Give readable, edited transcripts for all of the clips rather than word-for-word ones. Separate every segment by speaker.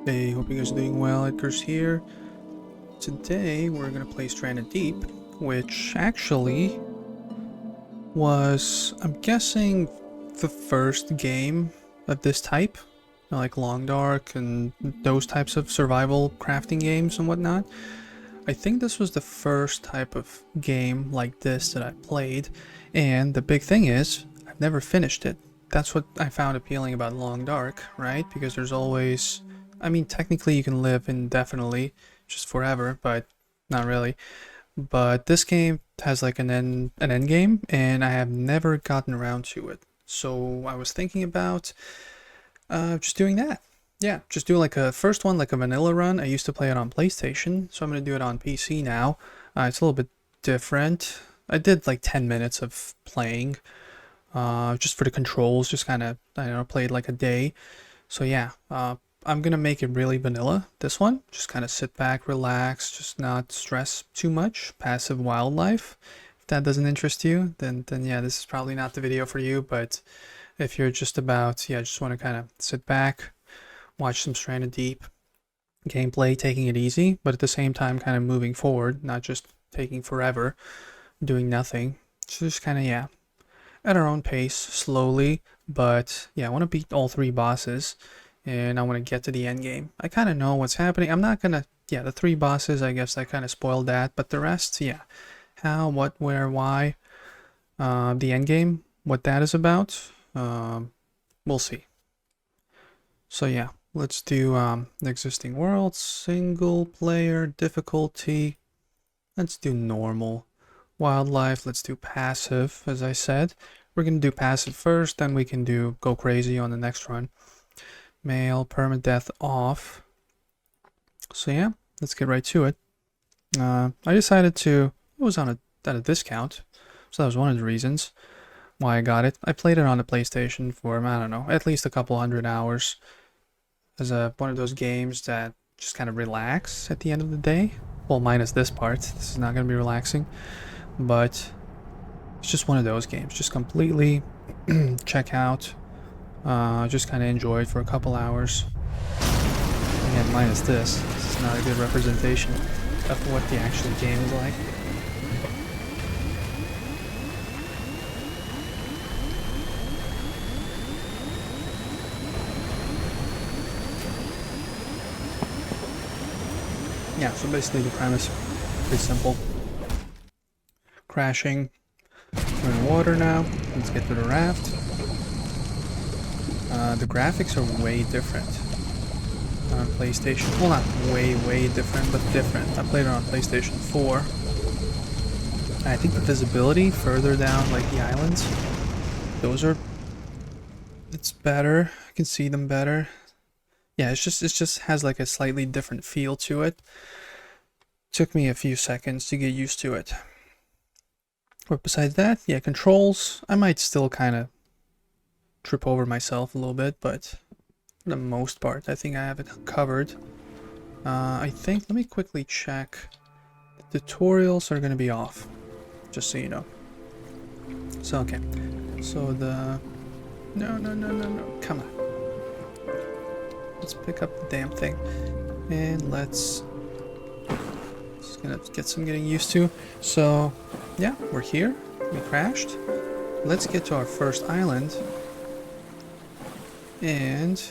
Speaker 1: Hey, hope you guys are doing well. Edgar's here. Today we're gonna play Stranded Deep, which actually was, I'm guessing, the first game of this type. Like Long Dark and those types of survival crafting games and whatnot. I think this was the first type of game like this that I played, and the big thing is, I've never finished it. That's what I found appealing about Long Dark, right? Because there's always, I mean, technically you can live indefinitely, just forever, but not really. But this game has like an end game, and I have never gotten around to it. So I was thinking about just doing that. Yeah, just do like a first one, like a vanilla run. I used to play it on PlayStation, so I'm gonna do it on PC now. It's a little bit different. I did like 10 minutes of playing, just for the controls, just kind of, I don't know, played like a day. So yeah, I'm gonna make it really vanilla, this one. Just kind of sit back, relax, just not stress too much. Passive wildlife. If that doesn't interest you, then yeah, this is probably not the video for you. But if you're just about, yeah, just want to kind of sit back, watch some Stranded Deep gameplay, taking it easy, but at the same time kind of moving forward, not just taking forever, doing nothing. So just kind of, yeah, at our own pace, slowly, but yeah, I want to beat all three bosses, and I want to get to the end game. I kind of know what's happening. I'm not gonna, yeah, the three bosses, I guess I kind of spoiled that, but the rest, yeah, how, what, where, why, the end game, what that is about, we'll see. So yeah, let's do the existing world, single player, difficulty. Let's do normal. Wildlife, let's do passive, as I said. We're going to do passive first, then we can do go crazy on the next run. Male, permadeath off. So yeah, let's get right to it. I decided to, it was at a discount, so that was one of the reasons why I got it. I played it on the PlayStation for, I don't know, at least a couple hundred hours. As one of those games that just kind of relax at the end of the day. Well, minus this part. This is not going to be relaxing. But it's just one of those games. Just completely check out. Just kind of enjoy it for a couple hours. Again, minus this. This is not a good representation of what the actual game is like. Yeah, so basically the premise, pretty simple. Crashing. We're in water now. Let's get to the raft. The graphics are way different on PlayStation. Well, not way different, but different. I played it on PlayStation 4. I think the visibility further down, like the islands, it's better. I can see them better. Yeah, it just has like a slightly different feel to it. Took me a few seconds to get used to it. But besides that, yeah, controls, I might still kind of trip over myself a little bit, but for the most part, I think I have it covered. I think, let me quickly check. The tutorials are going to be off, just so you know. So, okay. So the... No, come on. Let's pick up the damn thing. And let's... Just gonna get some getting used to. So, yeah, we're here. We crashed. Let's get to our first island. And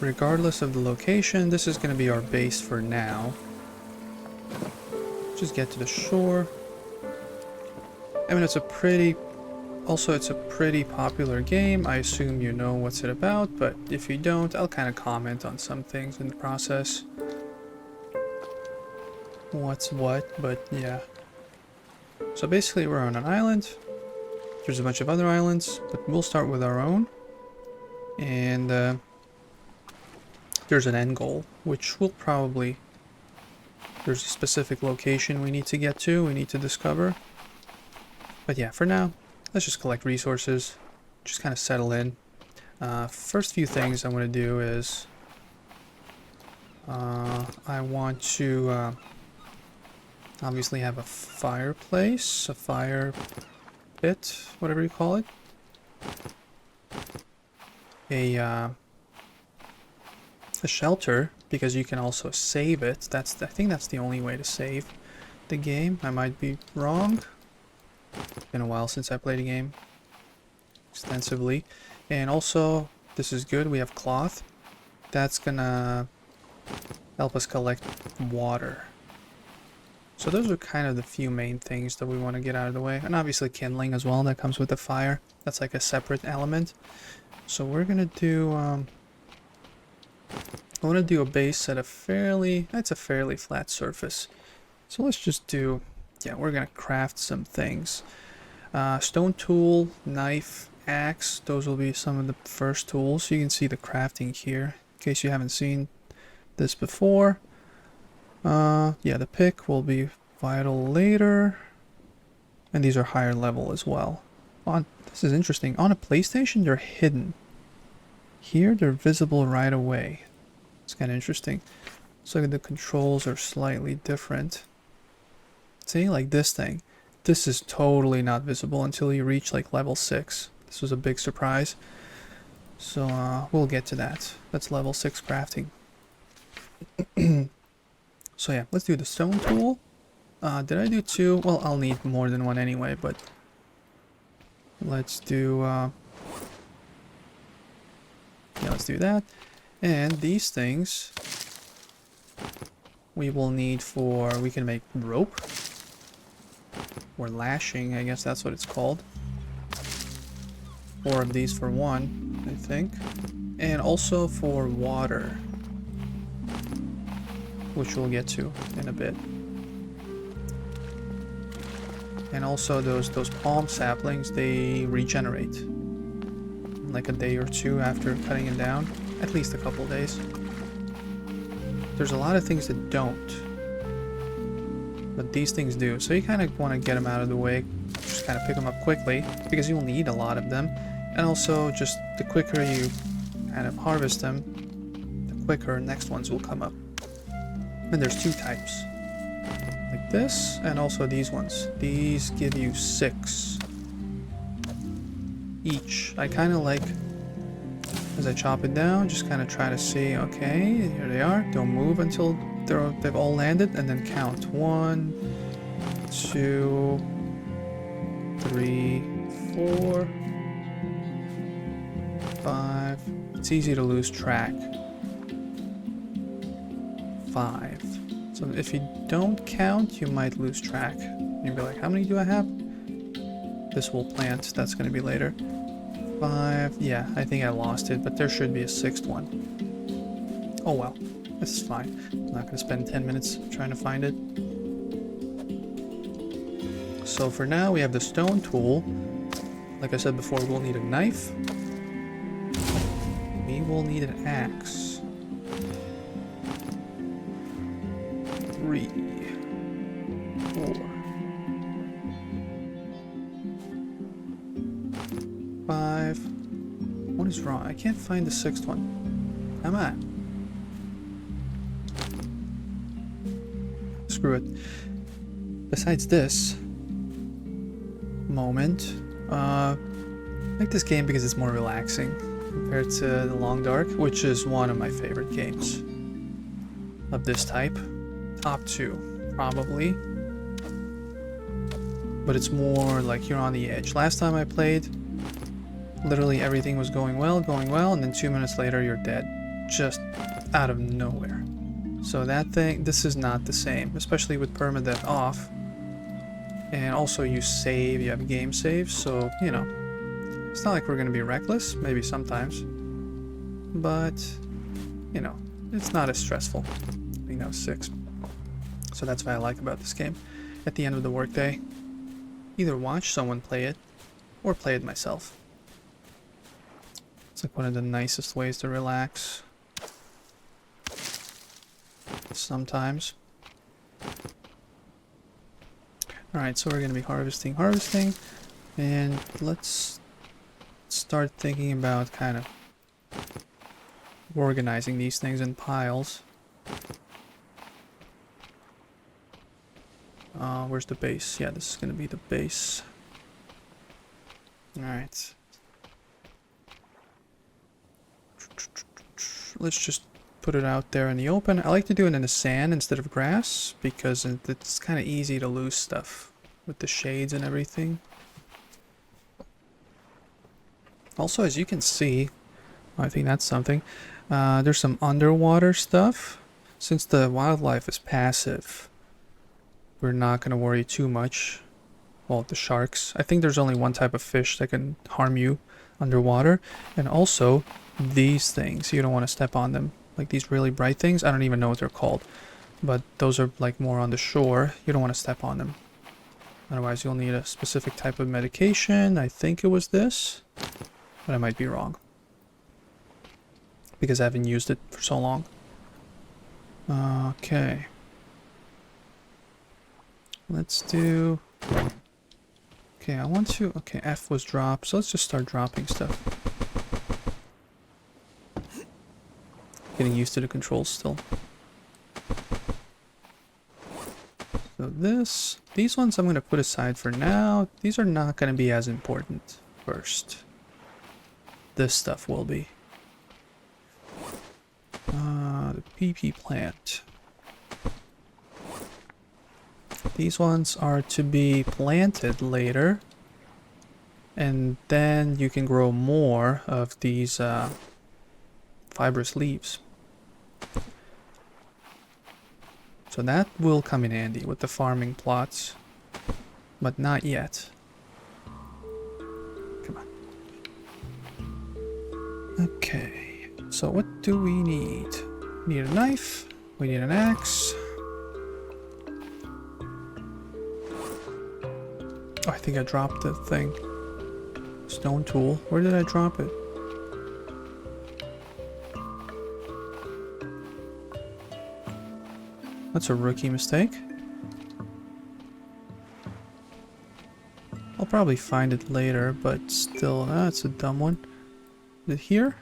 Speaker 1: regardless of the location, this is going to be our base for now. Just get to the shore. I mean, it's a pretty popular game. I assume you know what's it about, but if you don't, I'll kind of comment on some things in the process. What's what, but yeah. So basically we're on an island. There's a bunch of other islands, but we'll start with our own. And there's an end goal, which we'll probably... There's a specific location we need to get to, we need to discover. But yeah, for now, let's just collect resources, just kind of settle in. First few things I want to do is... I want to obviously have a fireplace, a fire pit, whatever you call it. A a shelter because you can also save it. I think that's the only way to save the game. I might be wrong. It's been a while since I played a game extensively. And also, this is good, we have cloth. That's gonna help us collect water. So those are kind of the few main things that we want to get out of the way. And obviously kindling as well, that comes with the fire. That's like a separate element. So we're gonna do, I want to do a base at a fairly flat surface. So let's just do, yeah, we're gonna craft some things. Stone tool, knife, axe, those will be some of the first tools. You can see the crafting here, in case you haven't seen this before. Yeah, the pick will be vital later. And these are higher level as well. This is interesting. On a PlayStation, they're hidden. Here, they're visible right away. It's kind of interesting. So the controls are slightly different. See, like this thing. This is totally not visible until you reach like level 6. This was a big surprise. So we'll get to that. That's level 6 crafting. So yeah, let's do the stone tool. Did I do 2? Well, I'll need more than one anyway, but let's do yeah, let's do that. And these things we will need for, we can make rope or lashing, I guess that's what it's called. 4 of these for 1, I think. And also for water, which we'll get to in a bit. And also those palm saplings, they regenerate in like a day or 2 after cutting it down, at least a couple days. There's a lot of things that don't, but these things do. So you kind of want to get them out of the way, just kind of pick them up quickly because you'll need a lot of them. And also just the quicker you kind of harvest them, the quicker next ones will come up. And there's 2 types, like this and also these ones. These give you 6 each. I kind of like, as I chop it down, just kind of try to see, okay, here they are. Don't move until they've all landed, and then count. 1, 2, 3, 4, 5. It's easy to lose track. 5. So if you don't count, you might lose track. You'll be like, how many do I have? This will plant, that's going to be later. 5, yeah, I think I lost it, but there should be a 6th one. Oh well, this is fine. I'm not going to spend 10 minutes trying to find it. So for now, we have the stone tool. Like I said before, we'll need a knife. We will need an axe. 3, 4, 5. What is wrong? I can't find the 6th one. Come on. Screw it. Besides this moment, I like this game because it's more relaxing compared to the Long Dark, which is one of my favorite games of this type. Top 2, probably. But it's more like you're on the edge. Last time I played, literally everything was going well, and then 2 minutes later you're dead. Just out of nowhere. So this is not the same, especially with permadeath off. And also you save, you have game saves, so, you know, it's not like we're gonna be reckless, maybe sometimes. But, you know, it's not as stressful. I think that was 6. So that's what I like about this game. At the end of the workday, either watch someone play it, or play it myself. It's like one of the nicest ways to relax. Sometimes. Alright, so we're going to be harvesting, and let's start thinking about kind of organizing these things in piles. Where's the base? Yeah, this is going to be the base. Alright. Let's just put it out there in the open. I like to do it in the sand instead of grass because it's kind of easy to lose stuff with the shades and everything. Also, as you can see, I think that's something. There's some underwater stuff. Since the wildlife is passive, we're not going to worry too much. Well, the sharks. I think there's only one type of fish that can harm you underwater. And also, these things, you don't want to step on them. Like these really bright things, I don't even know what they're called. But those are like more on the shore. You don't want to step on them. Otherwise, you'll need a specific type of medication. I think it was this, but I might be wrong. Because I haven't used it for so long. Okay. Let's do... Okay, I want to... Okay, F was dropped, so let's just start dropping stuff. Getting used to the controls still. So these ones I'm going to put aside for now. These are not going to be as important first. This stuff will be. The PP plant. These ones are to be planted later. And then you can grow more of these fibrous leaves. So that will come in handy with the farming plots. But not yet. Come on. Okay. So what do we need? We need a knife. We need an axe. Oh, I think I dropped the thing. Stone tool. Where did I drop it? That's a rookie mistake. I'll probably find it later, but still, that's a dumb one. Is it here?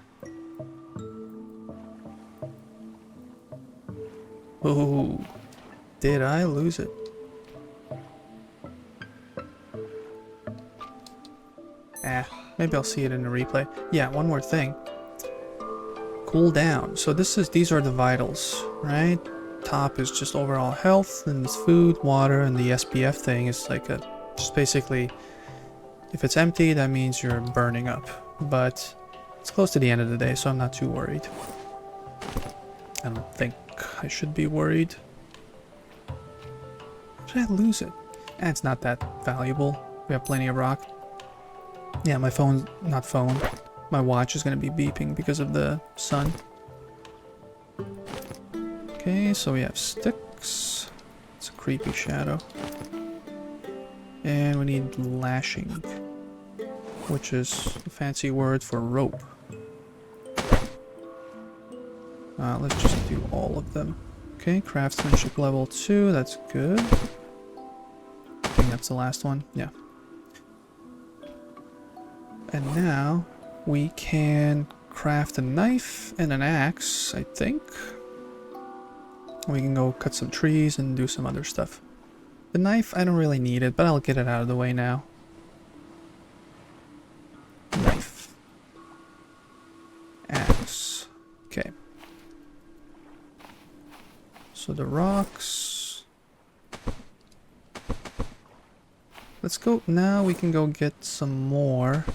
Speaker 1: Oh, did I lose it? Maybe I'll see it in the replay. Yeah, one more thing. Cool down. So these are the vitals, right? Top is just overall health, and it's food, water, and the SPF thing is like just basically, if it's empty, that means you're burning up. But it's close to the end of the day, so I'm not too worried. I don't think I should be worried. Did I lose it? It's not that valuable. We have plenty of rock. Yeah, my my watch is going to be beeping because of the sun. Okay, so we have sticks. It's a creepy shadow. And we need lashing, which is a fancy word for rope. Let's just do all of them. Okay, craftsmanship level 2, that's good. I think that's the last one, yeah. And now we can craft a knife and an axe, I think. We can go cut some trees and do some other stuff. The knife, I don't really need it, but I'll get it out of the way now. Knife. Axe. Okay. So the rocks. Let's go, now we can go get some more.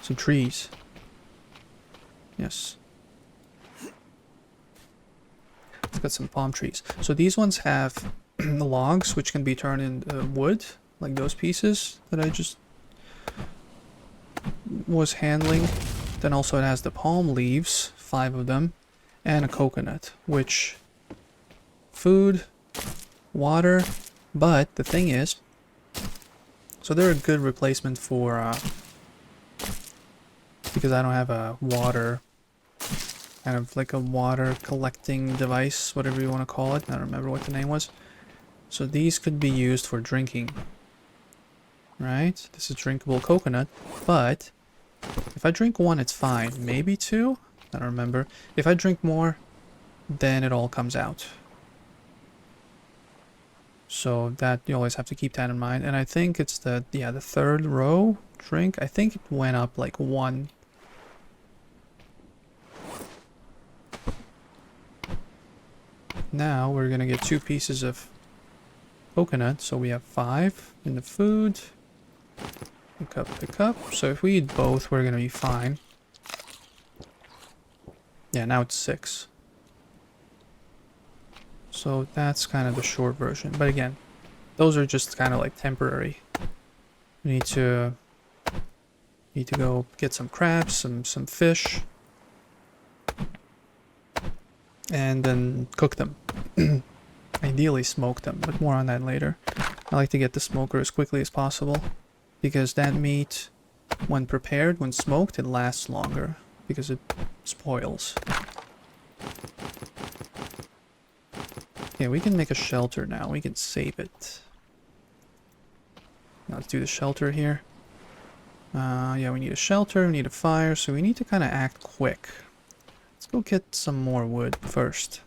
Speaker 1: Some trees. Yes. Let's get some palm trees. So these ones have the logs, which can be turned into wood, like those pieces that I just was handling. Then also it has the palm leaves, 5 of them, and a coconut, which food, water, but the thing is, so they're a good replacement for because I don't have a water, kind of like a water collecting device, whatever you want to call it. I don't remember what the name was. So these could be used for drinking, right? This is drinkable coconut, but if I drink 1, it's fine. Maybe 2? I don't remember. If I drink more, then it all comes out. So that, you always have to keep that in mind. And I think it's the 3rd row drink. I think it went up like 1. Now we're gonna get 2 pieces of coconut, so we have 5 in the food. Pick up, pick up. So if we eat both, we're gonna be fine. Yeah, now it's 6. So that's kind of the short version. But again, those are just kind of like temporary. We need to go get some crabs, some fish, and then cook them. Ideally smoke them, but more on that later. I like to get the smoker as quickly as possible because that meat, when prepared, when smoked, it lasts longer because it spoils. Okay, we can make a shelter now. We can save it. Now let's do the shelter here. Yeah, we need a shelter, we need a fire, so we need to kind of act quick. Let's go get some more wood first.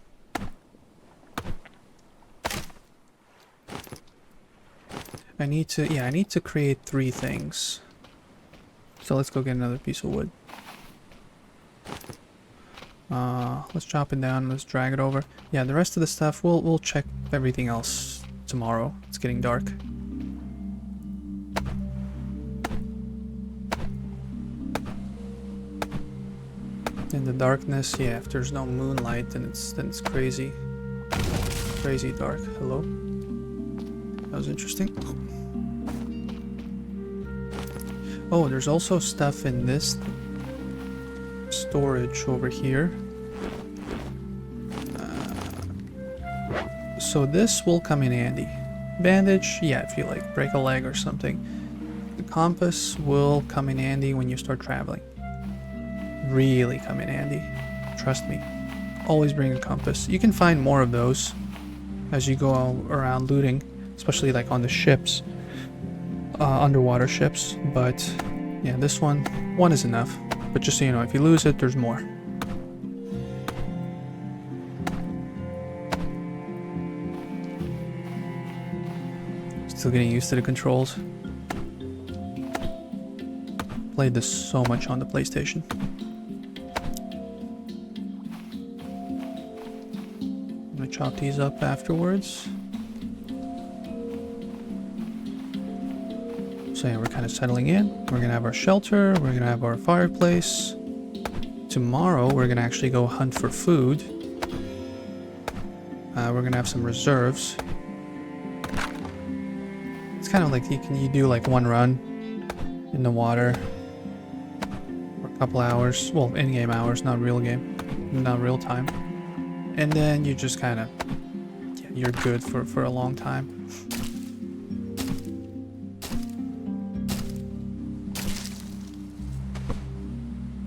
Speaker 1: I need to create 3 things. So let's go get another piece of wood. Let's chop it down, let's drag it over. Yeah, the rest of the stuff, we'll check everything else tomorrow. It's getting dark. In the darkness, yeah, if there's no moonlight, then it's crazy. Crazy dark. Hello? That was interesting. Oh, there's also stuff in this storage over here. So this will come in handy. Bandage, yeah, if you like break a leg or something. The compass will come in handy when you start traveling. Really come in handy. Trust me. Always bring a compass. You can find more of those as you go around looting, especially like on the ships, underwater ships. But yeah, this one is enough. But just so you know, if you lose it, there's more. Still getting used to the controls. Played this so much on the PlayStation. I'm gonna chop these up afterwards. So yeah, we're kind of settling in. We're gonna have our shelter, we're gonna have our fireplace. Tomorrow we're gonna actually go hunt for food. We're gonna have some reserves. It's kind of like you do like one run in the water for a couple hours. Well, in-game hours, not real game, not real time. And then you just kind of, yeah, you're good for a long time.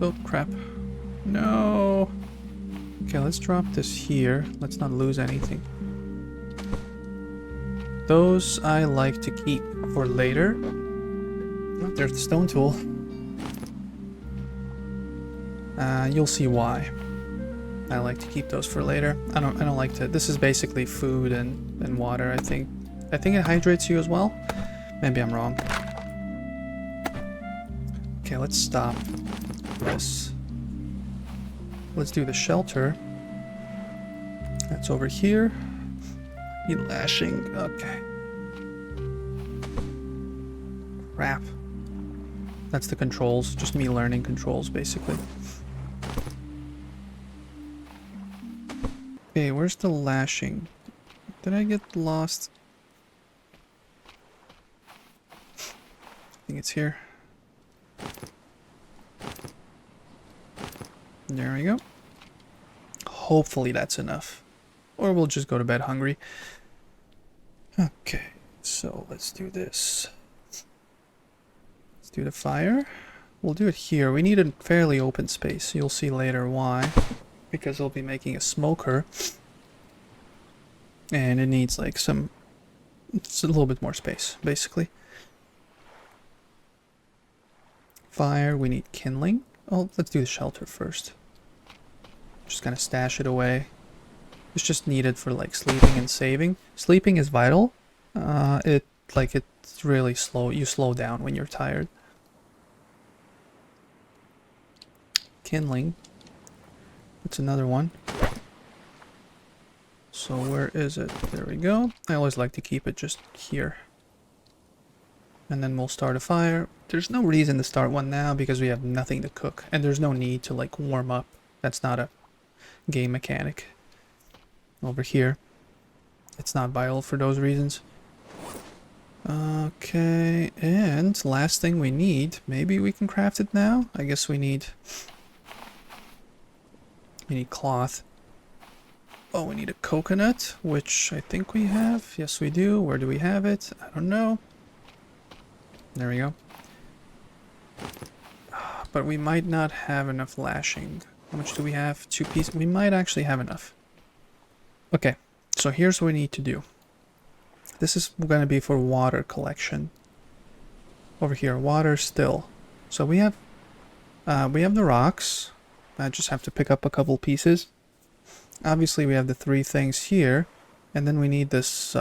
Speaker 1: Oh, crap. No. Okay, let's drop this here. Let's not lose anything. Those I like to keep for later. Oh, there's the stone tool. You'll see why. I like to keep those for later. I don't like to. This is basically food and water. I think it hydrates you as well. Maybe I'm wrong. Okay, let's stop this. Let's do the shelter. That's over here. Need lashing. Okay. Crap. That's the controls. Just me learning controls, basically. Okay, where's the lashing? Did I get lost? I think it's here. There we go. Hopefully that's enough. Or we'll just go to bed hungry. Okay, so let's do this. Let's do the fire. We'll do it here. We need a fairly open space. You'll see later why. Because we'll be making a smoker. And it needs like some... It's a little bit more space, basically. Fire, we need kindling. Oh, let's do the shelter first. Just kind of stash it away. It's just needed for like sleeping and saving. Sleeping is vital. It's really slow. You slow down when you're tired. Kindling. That's another one. So where is it? There we go. I always like to keep it just here. And then we'll start a fire. There's no reason to start one now because we have nothing to cook. And there's no need to like warm up. That's not a game mechanic. Over here. It's not vital for those reasons. Okay, and last thing we need, maybe we can craft it now? I guess we need cloth. Oh, we need a coconut, which I think we have. Yes, we do. Where do we have it? I don't know. There we go. But we might not have enough lashing. How much do we have? 2 pieces. We might actually have enough. Okay, so here's what we need to do. This is going to be for water collection. Over here, water still. So we have the rocks. I just have to pick up a couple pieces. Obviously, we have the 3 things here, and then we need this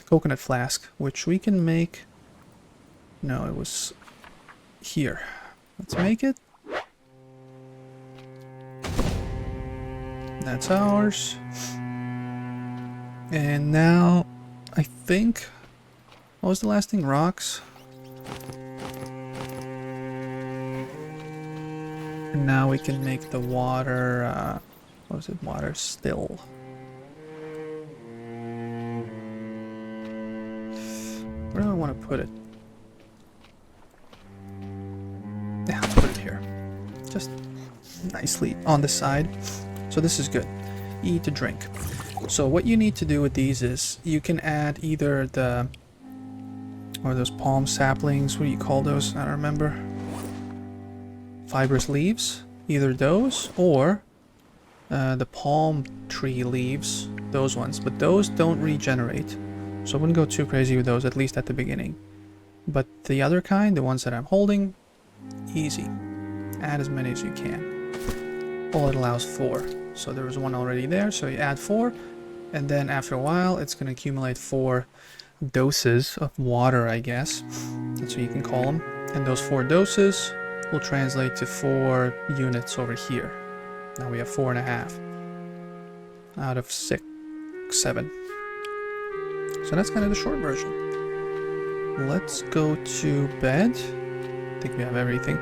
Speaker 1: coconut flask, which we can make. No, it was here. Let's make it. That's ours. And now, I think, what was the last thing? Rocks. And now we can make the water, what was it? Water still. Where do I want to put it? Yeah, let's put it here. Just nicely on the side. So this is good. Eat to drink. So what you need to do with these is you can add either those palm saplings, what do you call those? I don't remember. Fibrous leaves, either those or the palm tree leaves, those ones, but those don't regenerate. So I wouldn't go too crazy with those, at least at the beginning. But the other kind, the ones that I'm holding, easy. Add as many as you can. All it allows 4. So there was one already there, so you add 4, and then after a while it's going to accumulate 4 doses of water, I guess. That's what you can call them. And those 4 doses will translate to 4 units over here. Now we have 4.5 out of 6, 7. So that's kind of the short version. Let's go to bed. I think we have everything.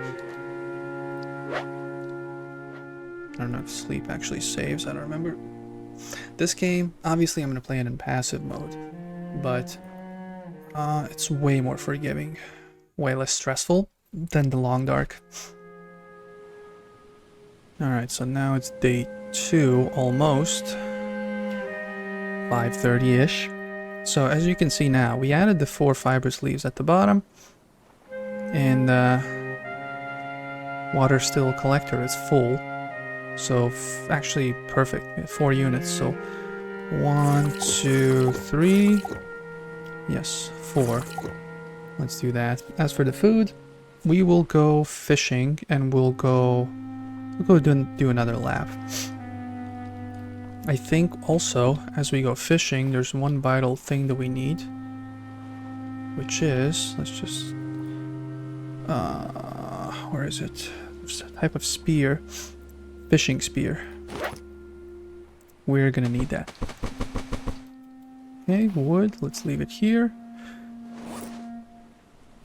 Speaker 1: I don't know if sleep actually saves, I don't remember. This game, obviously I'm going to play it in passive mode, but it's way more forgiving, way less stressful than the Long Dark. Alright, so now it's day 2, almost. 5:30-ish. So as you can see now, we added the 4 fibrous leaves at the bottom, and water still collector is full. So actually perfect, 4 units. So 1, 2, 3, yes, 4. Let's do that. As for the food, we will go fishing and we'll go do another lap. I think also as we go fishing, there's one vital thing that we need, which is, let's just where is it? It's a type of spear. Fishing spear. We're gonna need that. Okay, wood. Let's leave it here.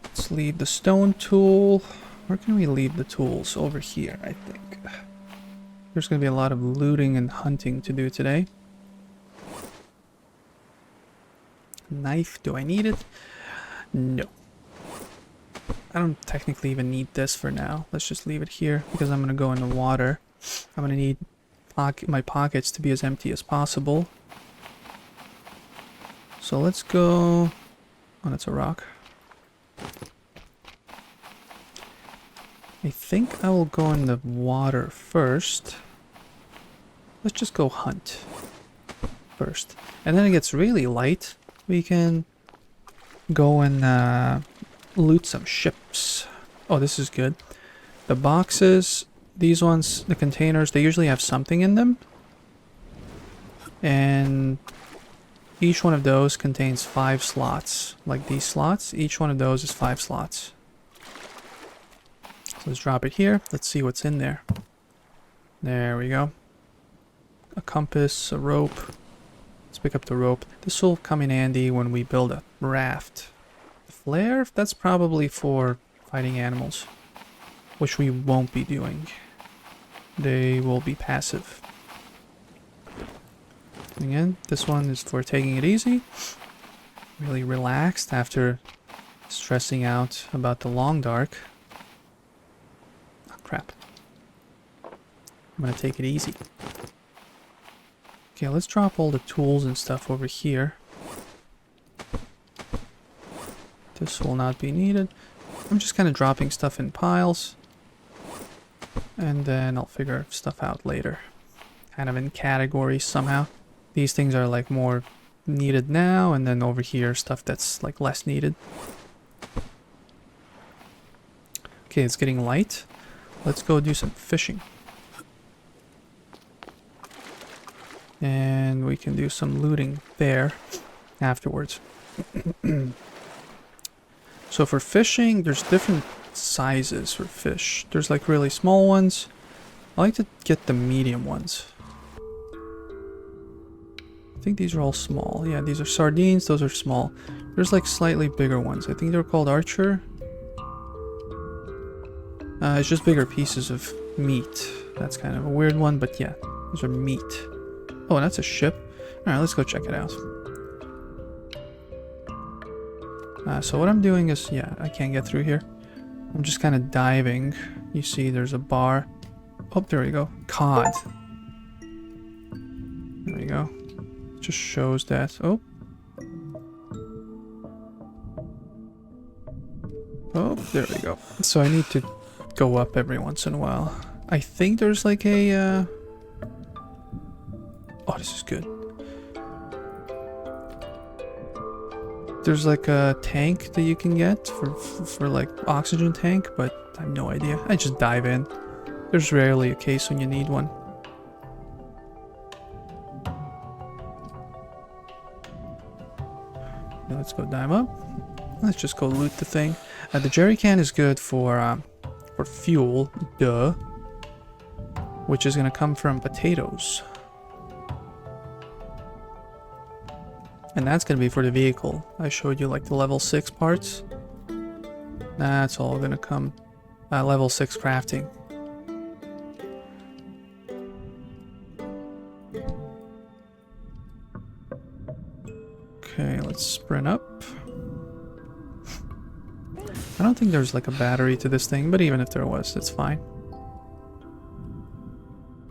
Speaker 1: Let's leave the stone tool. Where can we leave the tools? Over here, I think. There's gonna be a lot of looting and hunting to do today. Knife. Do I need it? No. I don't technically even need this for now. Let's just leave it here because I'm gonna go in the water. I'm gonna need my pockets to be as empty as possible. So let's go. Oh, that's a rock. I think I will go in the water first. Let's just go hunt first. And then it gets really light. We can go and loot some ships. Oh, this is good. The boxes, these ones, the containers, they usually have something in them. And each one of those contains 5 slots. Like these slots, each one of those is 5 slots. So let's drop it here. Let's see what's in there. There we go. A compass, a rope, pick up the rope. This will come in handy when we build a raft. The flare, that's probably for fighting animals, which we won't be doing. They will be passive. Again, this one is for taking it easy. Really relaxed after stressing out about the long dark. Oh, crap. I'm gonna take it easy. Okay, let's drop all the tools and stuff over here. This will not be needed. I'm just kind of dropping stuff in piles. And then I'll figure stuff out later. Kind of in categories somehow. These things are like more needed now, and then over here stuff that's like less needed. Okay, it's getting light. Let's go do some fishing. And we can do some looting there afterwards. So for fishing, there's different sizes for fish. There's like really small ones. I like to get the medium ones. I think these are all small. Yeah, these are sardines. Those are small. There's like slightly bigger ones. I think they're called archer. It's just bigger pieces of meat. That's kind of a weird one, but yeah, those are meat. Oh, that's a ship. Alright, let's go check it out. So what I'm doing is, yeah, I can't get through here. I'm just kind of diving. You see there's a bar. Oh, there we go. Cod. There we go. Just shows that. Oh. Oh, there we go. So I need to go up every once in a while. I think there's like a... Oh, this is good. There's like a tank that you can get for like oxygen tank, but I have no idea. I just dive in. There's rarely a case when you need one. Now let's go dive up. Let's just go loot the thing. The jerry can is good for fuel, duh, which is gonna come from potatoes. And that's gonna be for the vehicle. I showed you like the level 6 parts. That's all gonna come level 6 crafting. Okay, let's sprint up. I don't think there's like a battery to this thing, but even if there was, it's fine.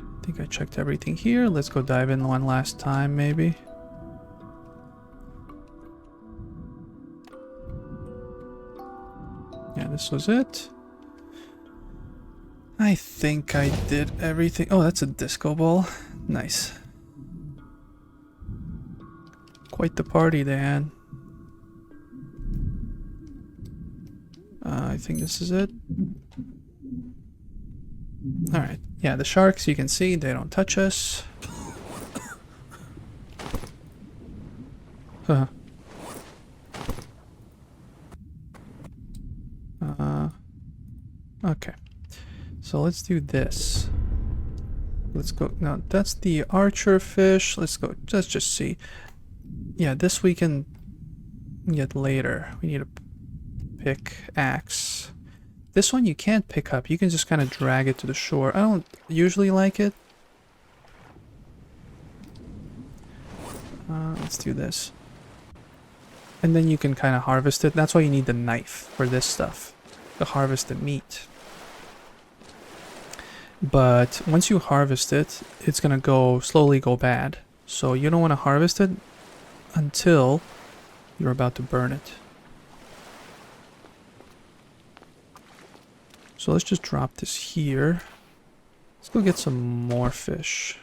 Speaker 1: I think I checked everything here. Let's go dive in one last time, maybe. Yeah, this was it. I think I did everything. Oh, that's a disco ball. Nice. Quite the party, Dan. I think this is it. Alright. Yeah, the sharks, you can see, they don't touch us. Huh. Okay. So let's do this. Let's go. No, that's the archer fish. Let's go. Let's just see. Yeah, this we can get later. We need a pickaxe. This one you can't pick up. You can just kind of drag it to the shore. I don't usually like it. Let's do this. And then you can kind of harvest it. That's why you need the knife for this stuff. To harvest the meat. But once you harvest it, it's gonna slowly go bad. So you don't want to harvest it until you're about to burn it. So let's just drop this here. Let's go get some more fish.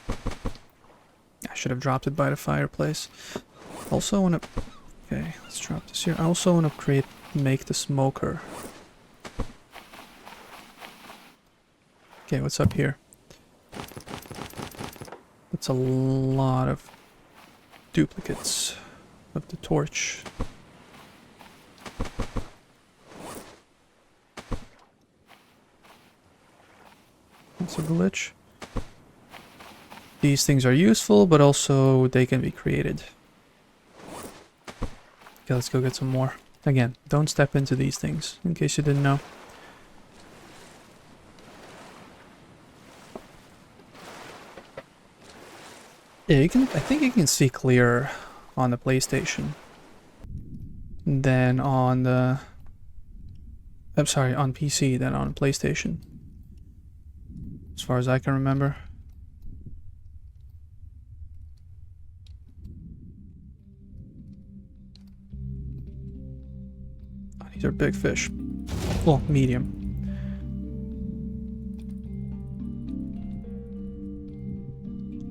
Speaker 1: I should have dropped it by the fireplace. Also want to... Okay, let's drop this here. I also want to make the smoker. Okay, what's up here? That's a lot of duplicates of the torch. That's a glitch. these things are useful, but also they can be created. Okay, let's go get some more. Again, don't step into these things, in case you didn't know. Yeah, you can. I think you can see clearer on the PlayStation than on the. I'm sorry, on PC than on PlayStation. As far as I can remember. Oh, these are big fish. Well, medium.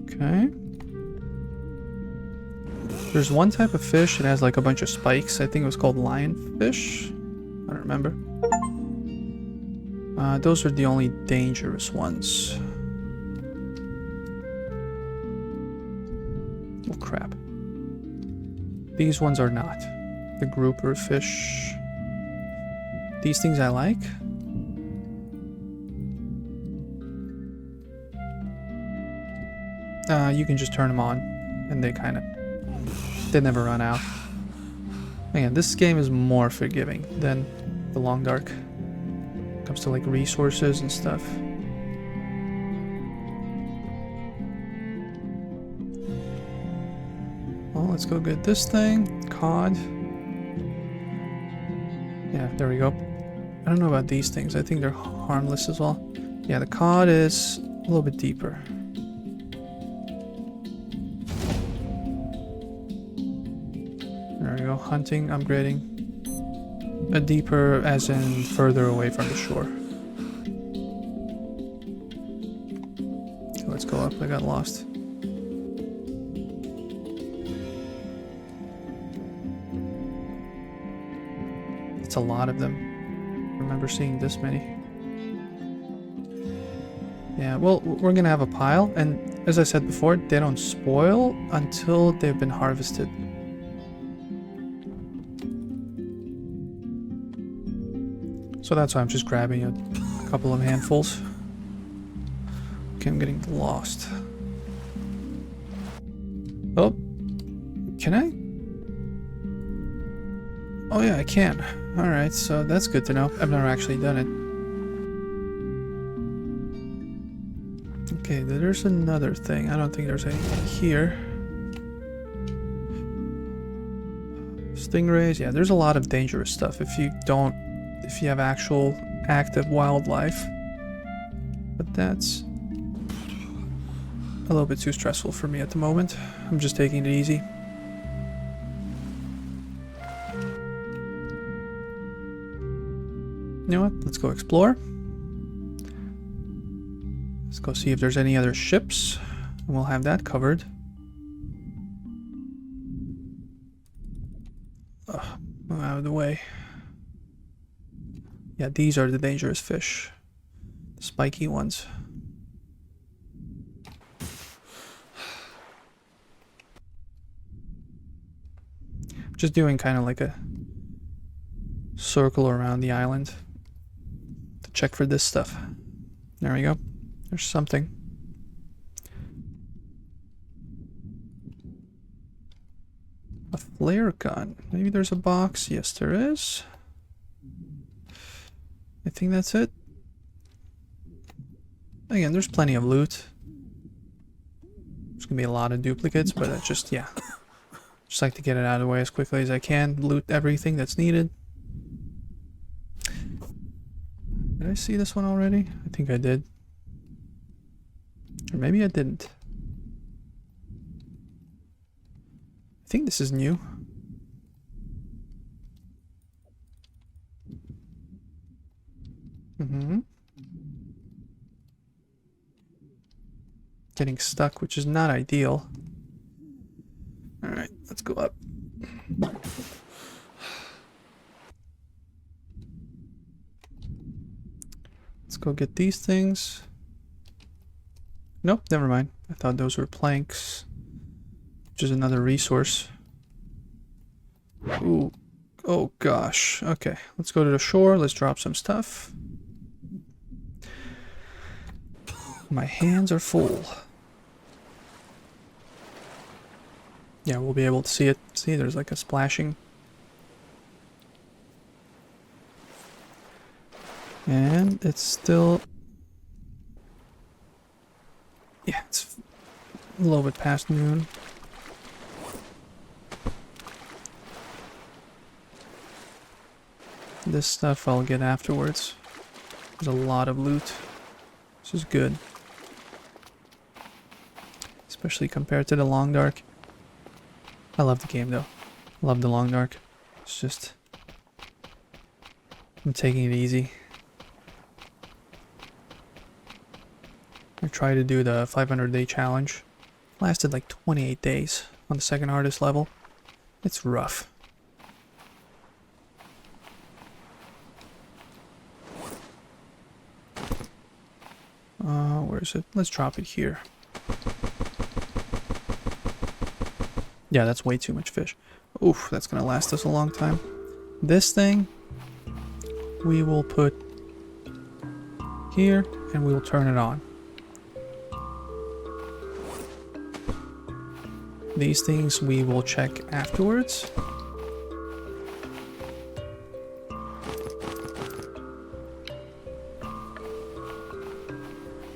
Speaker 1: Okay. There's one type of fish that has like a bunch of spikes. I think it was called lionfish. I don't remember. Those are the only dangerous ones. Oh crap. These ones are not. The grouper fish. These things I like. You can just turn them on and they never run out. Again, this game is more forgiving than the Long Dark. When it comes to like resources and stuff. Well, let's go get this thing. Cod. Yeah, there we go. I don't know about these things. I think they're harmless as well. Yeah, the cod is a little bit deeper. There we go. Hunting, upgrading. A deeper as in further away from the shore. Okay, let's go up. I got lost. It's a lot of them. I remember seeing this many. Yeah, well, we're gonna have a pile, and as I said before, they don't spoil until they've been harvested. So that's why I'm just grabbing a couple of handfuls. Okay, I'm getting lost. Oh, can I? Oh yeah, I can. Alright, so that's good to know. I've never actually done it. Okay, there's another thing. I don't think there's anything here. Stingrays, yeah, there's a lot of dangerous stuff if you have actual active wildlife. But that's a little bit too stressful for me at the moment. I'm just taking it easy. You know what? Let's go explore. Let's go see if there's any other ships. And we'll have that covered. Move out of the way. Yeah, these are the dangerous fish. The spiky ones. Just doing kind of like a circle around the island to check for this stuff. There we go. There's something. A flare gun. Maybe there's a box. Yes, there is. I think that's it. Again, there's plenty of loot. There's gonna be a lot of duplicates, but that's just, yeah. Just like to get it out of the way as quickly as I can. Loot everything that's needed. Did I see this one already? I think I did. Or maybe I didn't. I think this is new. Getting stuck, which is not ideal. Alright, let's go up. Let's go get these things. Nope, never mind. I thought those were planks. Which is another resource. Ooh. Oh gosh. Okay, let's go to the shore. Let's drop some stuff. My hands are full. Yeah, we'll be able to see it. See, there's like a splashing. And it's still... Yeah, it's a little bit past noon. This stuff I'll get afterwards. There's a lot of loot. This is good. Especially compared to the Long Dark. I love the game though. I love the Long Dark. It's just... I'm taking it easy. I tried to do the 500-day challenge. Lasted like 28 days on the second hardest level. It's rough. Where is it? Let's drop it here. Yeah, that's way too much fish. Oof, that's gonna last us a long time. This thing, we will put here, and we will turn it on. These things we will check afterwards.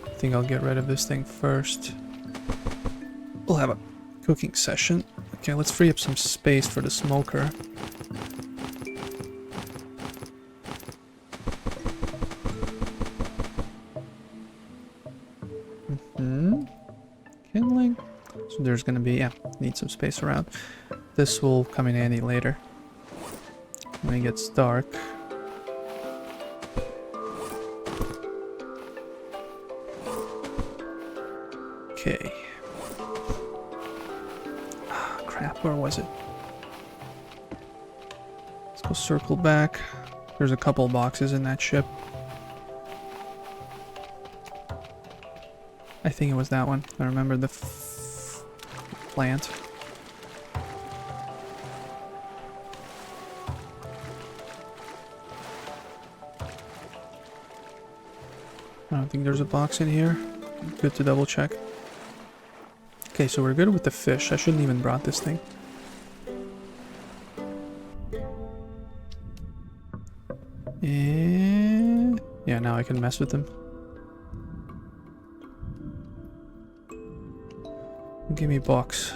Speaker 1: I think I'll get rid of this thing first. We'll have a cooking session. Okay, let's free up some space for the smoker. Kindling. So there's gonna be, yeah, need some space around. This will come in handy later when it gets dark. Okay. Ah, crap, where was it? Let's go circle back. There's a couple boxes in that ship. I think it was that one. I remember the plant. I don't think there's a box in here. Good to double check. Okay, so we're good with the fish. I shouldn't even brought this thing. And yeah, now I can mess with them. Give me a box.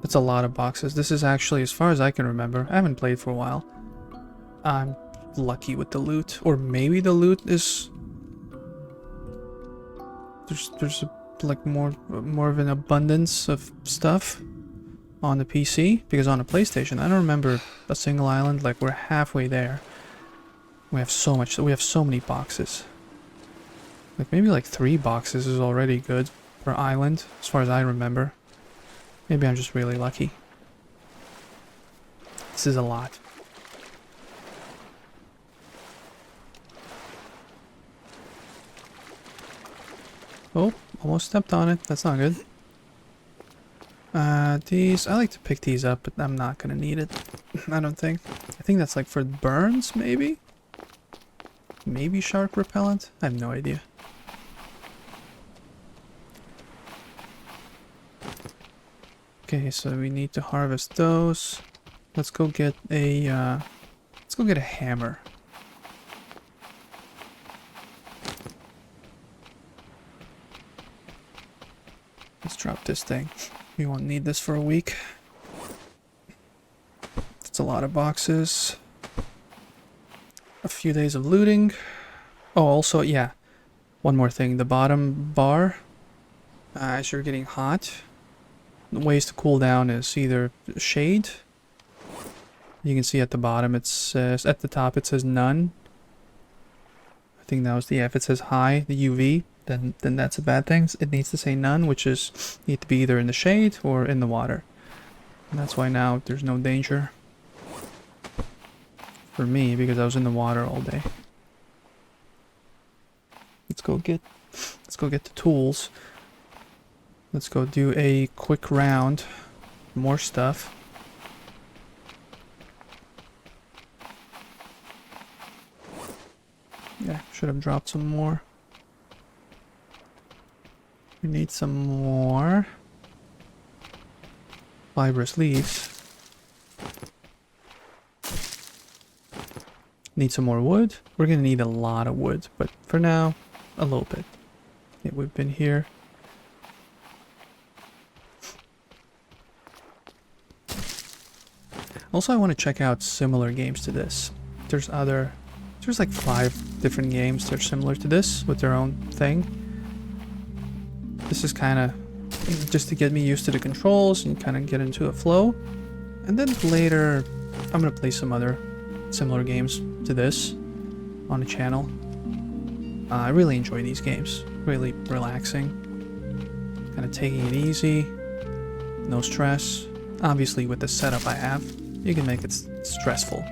Speaker 1: That's a lot of boxes. This is actually, as far as I can remember, I haven't played for a while. I'm lucky with the loot. Or maybe the loot is... There's like more of an abundance of stuff on the PC. Because on the PlayStation, I don't remember a single island. Like, we're halfway there. We have so much, we have so many boxes. Like, maybe like 3 boxes is already good per island, as far as I remember. Maybe I'm just really lucky. This is a lot. Oh, almost stepped on it. That's not good. These, I like to pick these up, but I'm not gonna need it. I don't think. I think that's like for burns, maybe? Maybe shark repellent? I have no idea. Okay, so we need to harvest those. Let's go get a hammer. Let's drop this thing. We won't need this for a week. That's a lot of boxes. A few days of looting. Oh, also, yeah. One more thing. The bottom bar, as you're getting hot, the ways to cool down is either shade. You can see at the bottom it says, at the top it says none. I think that was the, if it says high, the UV, then that's a bad thing. It needs to say none, which is, need to be either in the shade or in the water. And that's why now there's no danger for me, because I was in the water all day. Let's go get the tools. Let's go do a quick round. More stuff. Yeah, should have dropped some more. We need some more. fibrous leaves. Need some more wood. We're gonna need a lot of wood, but for now, a little bit. Yeah, we've been here. Also, I want to check out similar games to this. There's like 5 different games that are similar to this with their own thing. This is kind of just to get me used to the controls and kind of get into a flow. And then later, I'm gonna play some other similar games to this on the channel. I really enjoy these games. Really relaxing. Kind of taking it easy. No stress. Obviously, with the setup I have, you can make it stressful.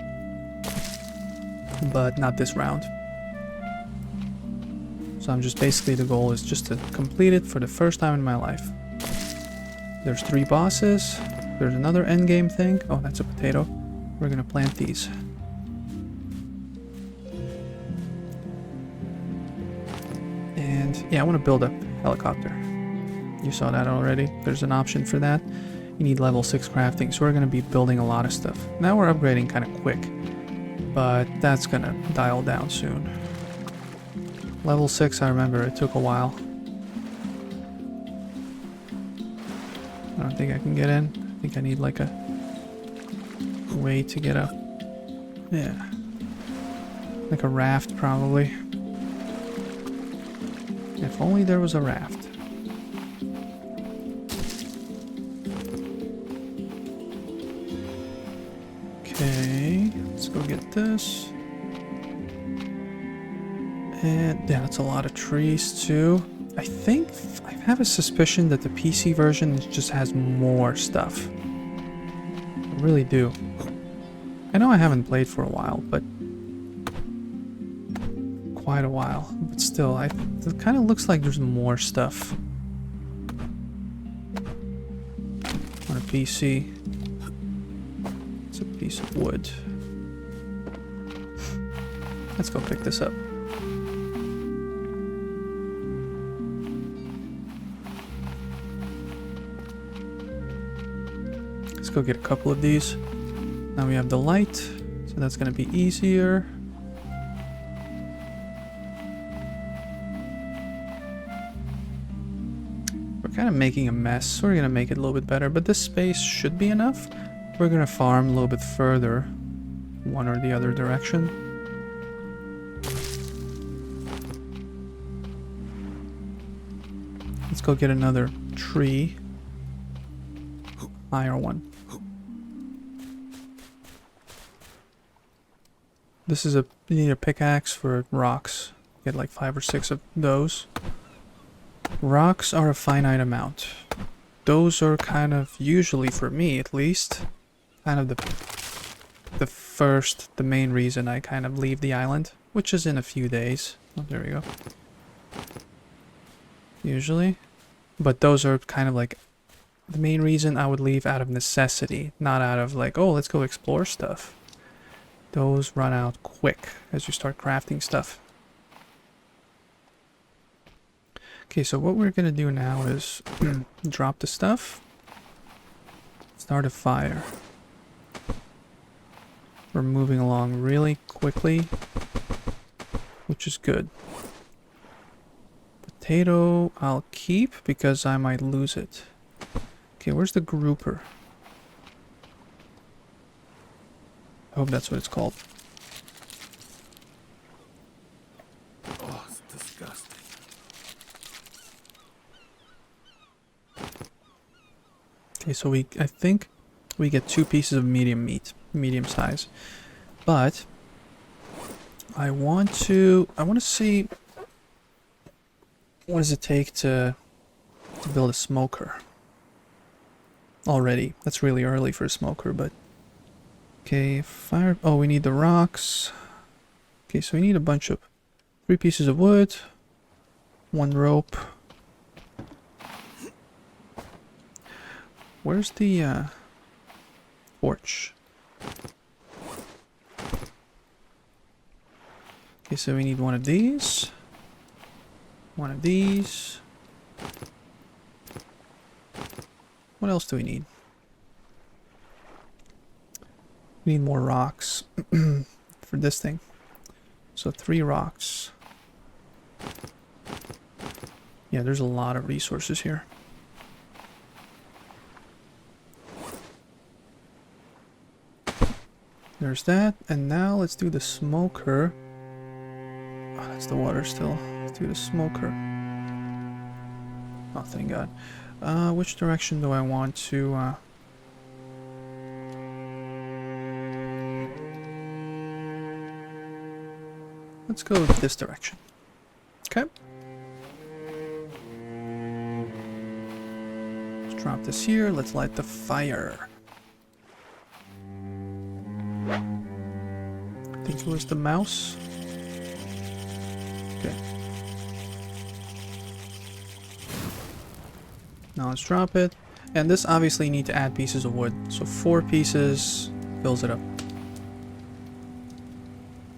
Speaker 1: But not this round. So I'm just basically, the goal is just to complete it for the first time in my life. There's 3 bosses. There's another endgame thing. Oh, that's a potato. We're gonna plant these. And yeah, I want to build a helicopter. You saw that already. There's an option for that. You need level 6 crafting, so we're going to be building a lot of stuff. Now we're upgrading kind of quick, but that's going to dial down soon. Level 6, I remember, it took a while. I don't think I can get in. I think I need like a way to get up. Yeah. Like a raft, probably. If only there was a raft. Okay, let's go get this. And yeah, that's a lot of trees too. I think I have a suspicion that the PC version just has more stuff. I really do. I know I haven't played for a while, but quite a while. But still, it kind of looks like there's more stuff on a PC. It's a piece of wood. Let's go pick this up. Let's go get a couple of these. Now we have the light, so that's going to be easier. We're kind of making a mess. We're going to make it a little bit better, but this space should be enough. We're going to farm a little bit further, one or the other direction. Let's go get another tree. Higher one. This is you need a pickaxe for rocks. Get like 5 or 6 of those. Rocks are a finite amount. Those are kind of, usually for me at least, kind of the main reason I kind of leave the island, which is in a few days. Oh, there we go. Usually. But those are kind of like the main reason I would leave out of necessity, not out of like, oh, let's go explore stuff. Those run out quick as you start crafting stuff. Okay, so what we're gonna do now is drop the stuff, start a fire. We're moving along really quickly, which is good. Potato I'll keep because I might lose it. Okay, where's the grouper? I hope that's what it's called.
Speaker 2: Oh, it's disgusting.
Speaker 1: Okay, so I think we get 2 pieces of medium meat, medium size. But I want to see what does it take to build a smoker. Already, that's really early for a smoker, but okay, fire. Oh, we need the rocks. Okay, so we need a bunch of 3 pieces of wood, 1 rope. Where's the torch? Okay, so we need 1 of these, 1 of these. What else do we need? We need more rocks for this thing. So 3 rocks. Yeah, there's a lot of resources here. There's that, and now let's do the smoker. Oh, that's the water still. Let's do the smoker. Oh, thank God. Which direction do I want to, Let's go this direction. Okay. Let's drop this here. Let's light the fire. I think it was the mouse. Okay. Now let's drop it. And this obviously you need to add pieces of wood. So 4 pieces fills it up.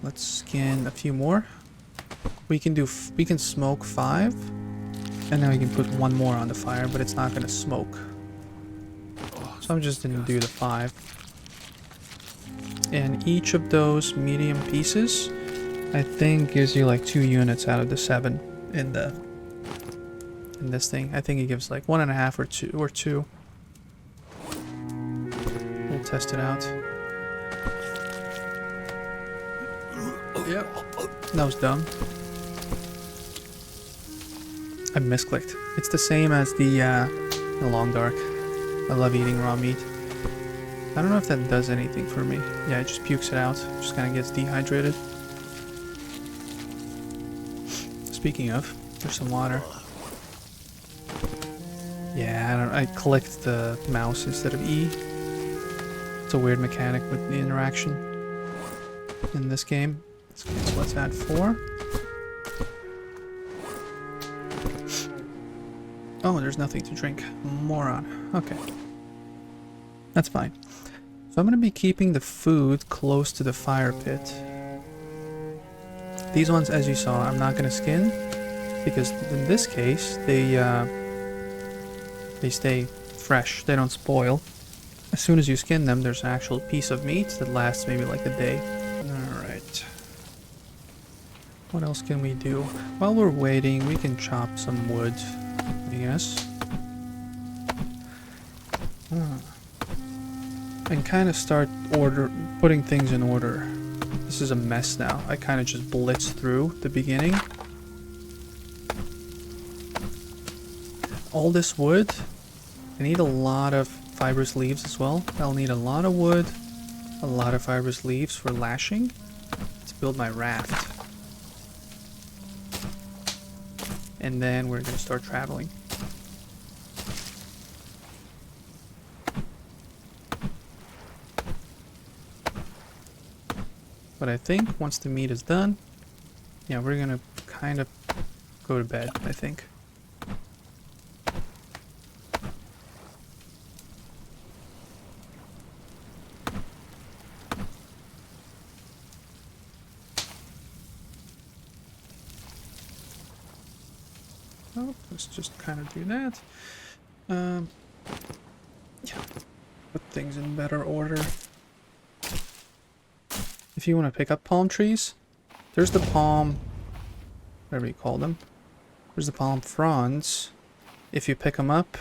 Speaker 1: Let's skin a few more. We can smoke 5. And then we can put 1 more on the fire, but it's not gonna smoke. So I'm just gonna do the 5. And each of those medium pieces, I think gives you like 2 units out of the 7 in this thing. I think it gives like 1.5 or 2. We'll test it out. Yep. That was dumb. I misclicked. It's the same as the long dark. I love eating raw meat. I don't know if that does anything for me. Yeah, it just pukes it out. Just kind of gets dehydrated. Speaking of, there's some water. Yeah, I clicked the mouse instead of E. It's a weird mechanic with the interaction in this game. So let's add 4. Oh, there's nothing to drink. Moron. Okay. That's fine. So I'm going to be keeping the food close to the fire pit. These ones, as you saw, I'm not going to skin. Because in this case, they stay fresh. They don't spoil. As soon as you skin them, there's an actual piece of meat that lasts maybe like a day. Alright. What else can we do? While we're waiting, we can chop some wood, I guess. And kind of start putting things in order. This is a mess now. I kind of just blitzed through the beginning. All this wood, I need a lot of fibrous leaves as well. I'll need a lot of wood, a lot of fibrous leaves for lashing to build my raft. And then we're going to start traveling. But I think once the meat is done, yeah, we're going to kind of go to bed, I think. Oh, let's just kind of do that. Yeah, put things in better order. If you want to pick up palm trees, there's the palm, whatever you call them. There's the palm fronds. If you pick them up,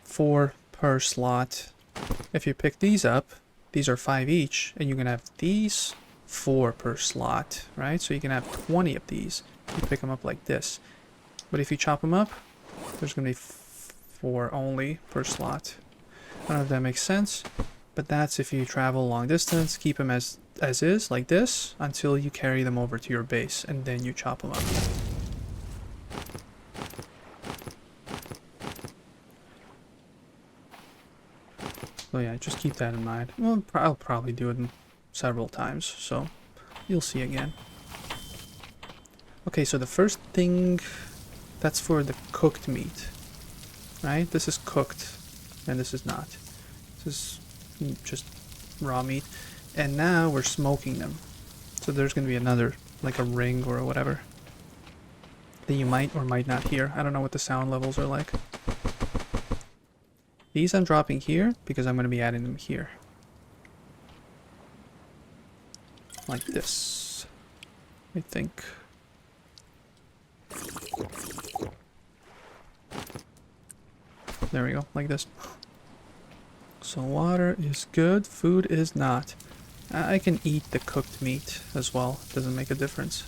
Speaker 1: 4 per slot. If you pick these up, these are 5 each, and you can have these 4 per slot, right? So you can have 20 of these. You pick them up like this. But if you chop them up, there's going to be 4 only per slot. I don't know if that makes sense, but that's if you travel long distance, keep them as is, like this, until you carry them over to your base, and then you chop them up. So yeah, just keep that in mind. Well, I'll probably do it several times, so you'll see again. Okay, so the first thing... That's for the cooked meat, right? This is cooked, and this is not. This is just raw meat. And now we're smoking them. So there's going to be another, like a ring or whatever, that you might or might not hear. I don't know what the sound levels are like. These I'm dropping here, because I'm going to be adding them here. like this, I think. There we go, like this. So water is good, food is not. I can eat the cooked meat as well, doesn't make a difference.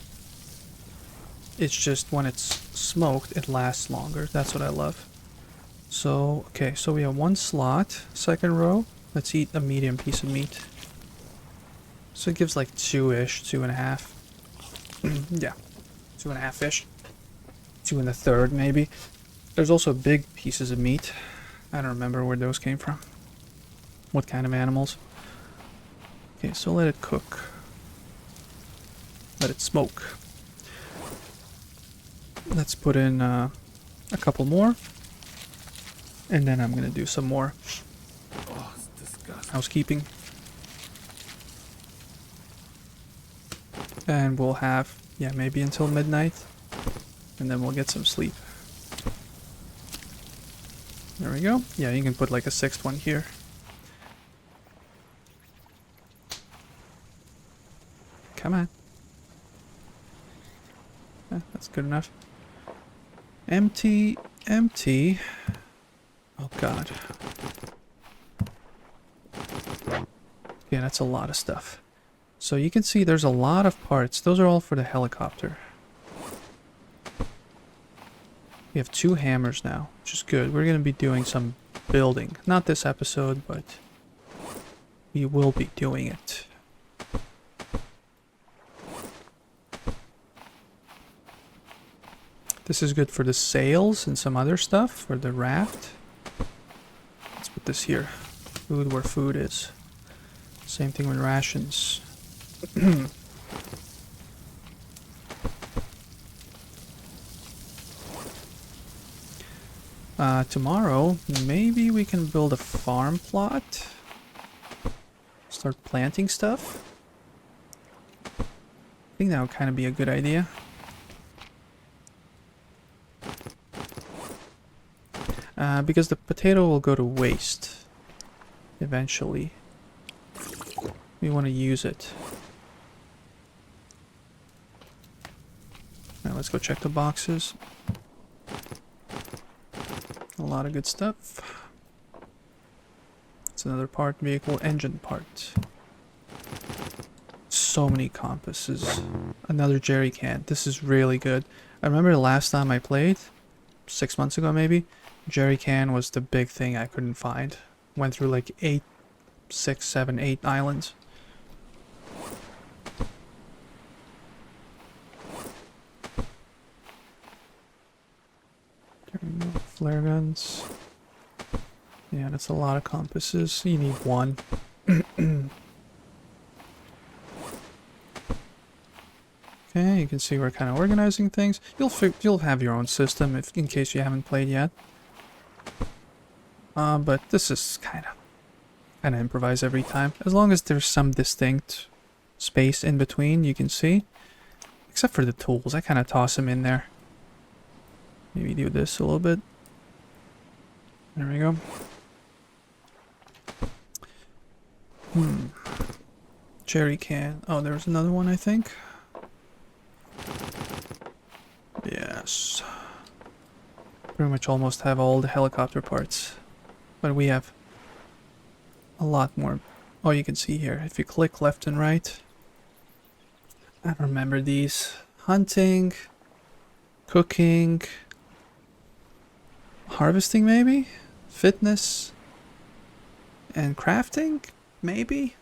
Speaker 1: It's just when it's smoked, it lasts longer. That's what I love. So, okay, so we have one slot, second row. Let's eat a medium piece of meat. So it gives like 2-ish, 2.5. Yeah, 2.5-ish. 2 1/3 maybe. There's also big pieces of meat. I don't remember where those came from. What kind of animals. Okay, so let it cook. Let it smoke. Let's put in a couple more. And then I'm going to do some more
Speaker 2: it's disgusting.
Speaker 1: housekeeping. And we'll have, yeah, maybe until midnight. And then we'll get some sleep. There we go. Yeah, you can put like a 6th one here. Come on. Yeah, that's good enough. Empty, empty. Oh god. Yeah, that's a lot of stuff. So you can see there's a lot of parts. Those are all for the helicopter. We have 2 hammers now, which is good. We're going to be doing some building. Not this episode, but we will be doing it. This is good for the sails and some other stuff, for the raft. Let's put this here. Food where food is. Same thing with rations. Tomorrow, maybe we can build a farm plot. Start planting stuff. I think that would kind of be a good idea. Because the potato will go to waste eventually. We want to use it. Now let's go check the boxes. A lot of good stuff. It's another part, vehicle engine part. So many compasses. Another jerry can. This is really good. I remember the last time I played, 6 months ago maybe, jerry can was the big thing I couldn't find. Went through like 6, 7, 8 islands. Flare guns. Yeah, that's a lot of compasses. You need one. Okay, you can see we're kind of organizing things. You'll have your own system in case you haven't played yet. But this is kind of improvise every time. As long as there's some distinct space in between, you can see. Except for the tools, I kind of toss them in there. Maybe do this a little bit. There we go. Jerry can. Oh, there's another one, I think. Yes. Pretty much almost have all the helicopter parts. But we have a lot more. Oh, you can see here. If you click left and right. I don't remember these. Hunting. Cooking. Harvesting, maybe? Fitness. And crafting? Maybe?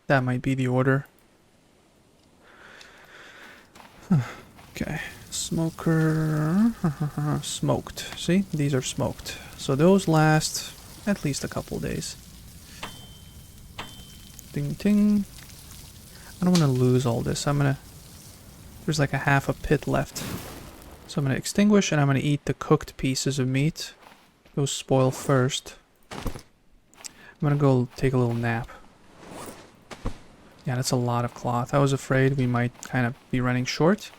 Speaker 1: That might be the order. Okay. Smoker. Smoked. See? These are smoked. So those last at least a couple days. Ding ding. I don't want to lose all this. There's like a half a pit left. So I'm going to extinguish and I'm going to eat the cooked pieces of meat. Those spoil first. I'm going to go take a little nap. Yeah, that's a lot of cloth. I was afraid we might kind of be running short.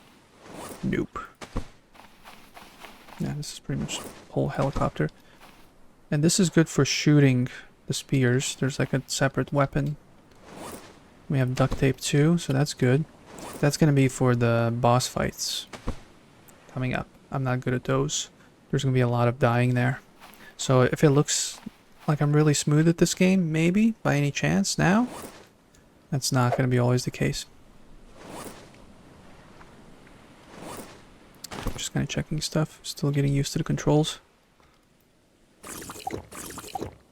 Speaker 1: Nope. Yeah, this is pretty much the whole helicopter. And this is good for shooting the spears. There's like a separate weapon. We have duct tape too, so that's good. That's gonna be for the boss fights coming up. I'm not good at those. There's gonna be a lot of dying there. So if it looks like I'm really smooth at this game, maybe, by any chance now, that's not gonna be always the case. Just kind of checking stuff, still getting used to the controls.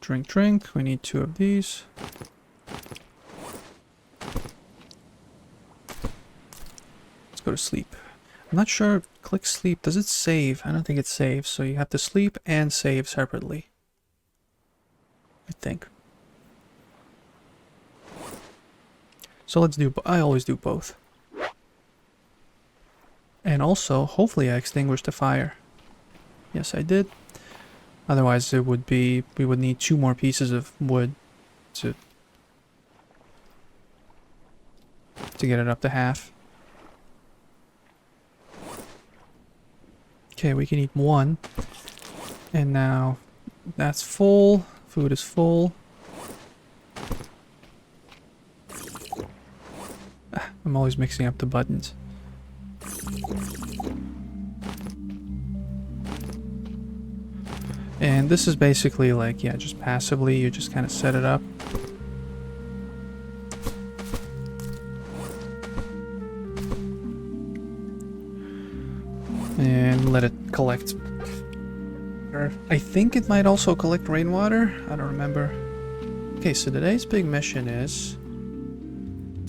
Speaker 1: Drink, drink, we need 2 of these. Let's go to sleep. I'm not sure, click sleep, does it save? I don't think it saves, so you have to sleep and save separately. I think. So let's do, I always do both. And also, hopefully I extinguished the fire. Yes, I did. Otherwise it would be, we would need 2 more pieces of wood to get it up to half. Okay, we can eat 1. And now that's full. Food is full. I'm always mixing up the buttons. And this is basically like, yeah, just passively, you just kind of set it up. And let it collect. I think it might also collect rainwater. I don't remember. Okay, so today's big mission is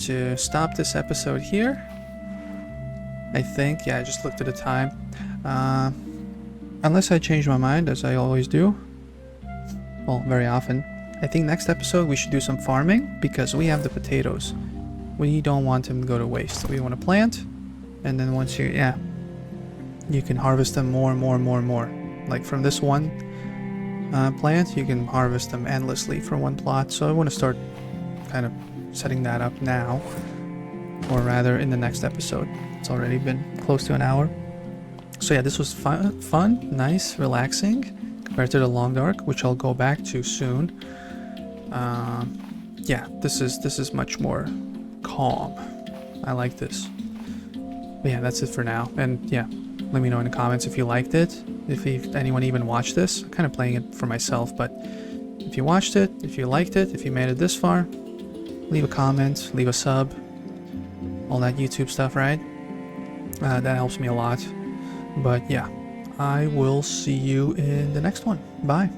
Speaker 1: to stop this episode here. I think, yeah, I just looked at the time. Unless I change my mind, as I always do. Well, very often. I think next episode we should do some farming, because we have the potatoes. We don't want them to go to waste. We want to plant, and then once you, yeah, you can harvest them more and more and more and more. Like from this one plant, you can harvest them endlessly from one plot. So I want to start kind of setting that up now, or rather in the next episode. It's already been close to an hour. So yeah, this was fun, nice, relaxing compared to the Long Dark, which I'll go back to soon. Yeah, this is much more calm. I like this. But yeah, that's it for now. And yeah, let me know in the comments if you liked it, if anyone even watched this. I'm kind of playing it for myself, but if you watched it, if you liked it, if you made it this far, leave a comment, leave a sub, all that YouTube stuff, right? That helps me a lot. But yeah, I will see you in the next one. Bye.